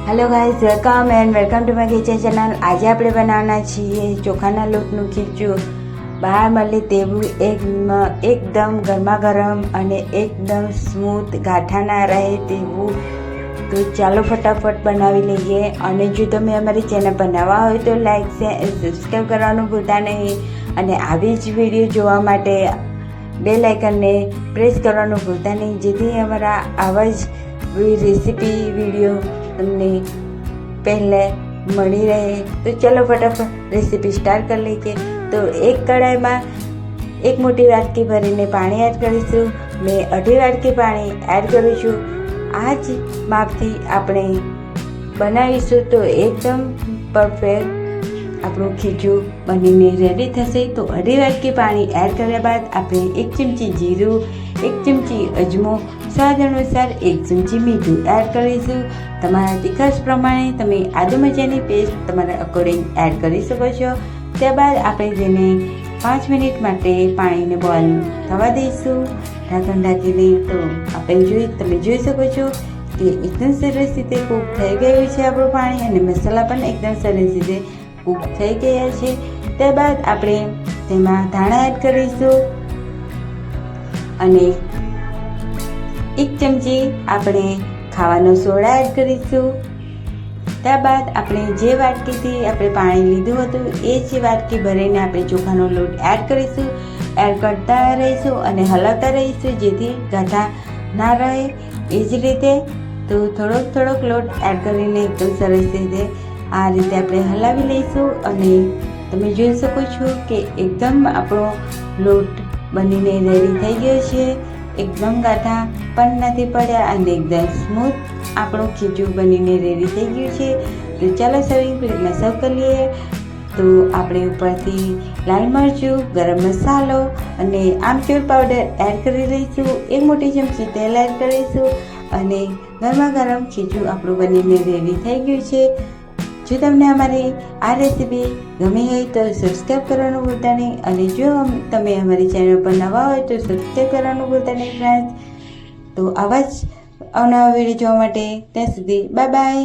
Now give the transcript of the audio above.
Hello guys, welcome to my kitchen channel. आज આપણે બનાવવાના છીએ ચોખાના લોટનું ખીચું। બહાર મળે તેવું એકદમ ગરમા ગરમ અને એકદમ સ્મૂથ ગાંઠા ના રહે તેવું। તો ચાલો ફટાફટ બનાવી લઈએ। અને જો તમે અમારી ચેનલ પર નવા હોય તો લાઈક શેર સબસ્ક્રાઈબ કરવાનું ભૂલતા નહીં અને આવી જ વિડીયો જોવા માટે બેલ આઇકનને પ્રેસ કરવાનું ભૂલતા નહીં, જેથી અમારા આવા જ રેસીપી વિડીયો તમને पहले मળી रहे। तो चलो फटाफट रेसिपी स्टार्ट कर लीजिए। तो एक कढ़ाई में एक मोटी वाटकी भरीने पानी एड करीशुं। मैं 2.5 वाटकी पानी एड करूँ छूँ। आ ज मापथी आपणे बनावीशुं तो एकदम परफेक्ट आपणुं खीचुं बनीने रेडी थशे। तो 2.5 वाटकी पानी एड कर्या बाद आपणे 1 चमची जीरुं, 1 चमची अजमो, स्वाद अनुसार 1 चमची मीठું એડ કરીશું। તમારા તીખાશ પ્રમાણે તમે આદુ મરચાંની પેસ્ટ તમારા અકોર્ડિંગ એડ કરી શકો છો। ત્યારબાદ આપણે તેને 5 મિનિટ માટે પાણીને બોઇલ થવા દઈશું ઢાંકણ ઢાંકીને। તો તમે જોઈ શકો છો કે એકદમ સરસ રીતે કૂક થઈ ગયું છે આપણું પાણી, અને મસાલા પણ એકદમ સરસ રીતે કૂક થઈ ગયા છે। ત્યારબાદ આપણે તેમાં ધાણા એડ કરીશું અને 1 ચમચી આપણે ખાવાનો સોડા એડ કરીશું। ત્યારબાદ આપણે જે વાટકીથી આપણે પાણી લીધું હતું એ જ વાટકી ભરીને આપણે ચોખાનો લોટ એડ કરીશું। એડ કરતા રહીશું અને હલાવતા રહીશું, જેથી ગાંઠા ના રહે। એ જ રીતે તો થોડોક લોટ એડ કરીને એકદમ સરસ રીતે આ રીતે આપણે હલાવી લઈશું। અને તમે જોઈ શકો છો કે એકદમ આપણો લોટ બનીને રેડી થઈ ગયો છે। एकदम गाठा पण नहीं पड़ा और एकदम स्मूथ आपणो खीचुं बनीने रेडी थई गयुं छे। तो चलो सर्विंग प्लेट में सर्व कर लिए। तो आपणे उपरथी लाल मरचुं, गरम मसालो अने आमचूर पाउडर एड करी लईशुं। 1 मोटी चमची तेल एड करीशुं अने गरमा गरम खीचुं आपणुं बनीने रेडी थई गयुं छे। जो तमने अमारी आ रेसिपी गमी हो तो सब्सक्राइब करवानुं भूलता नहीं, और जो तमे अमारी चैनल पर नवा हो तो सब्सक्राइब करवानुं भूलता नहीं फ्रेंड्स। तो आवा ज अवनवा विडियो जोवा माटे त्यां सुधी बाय बाय।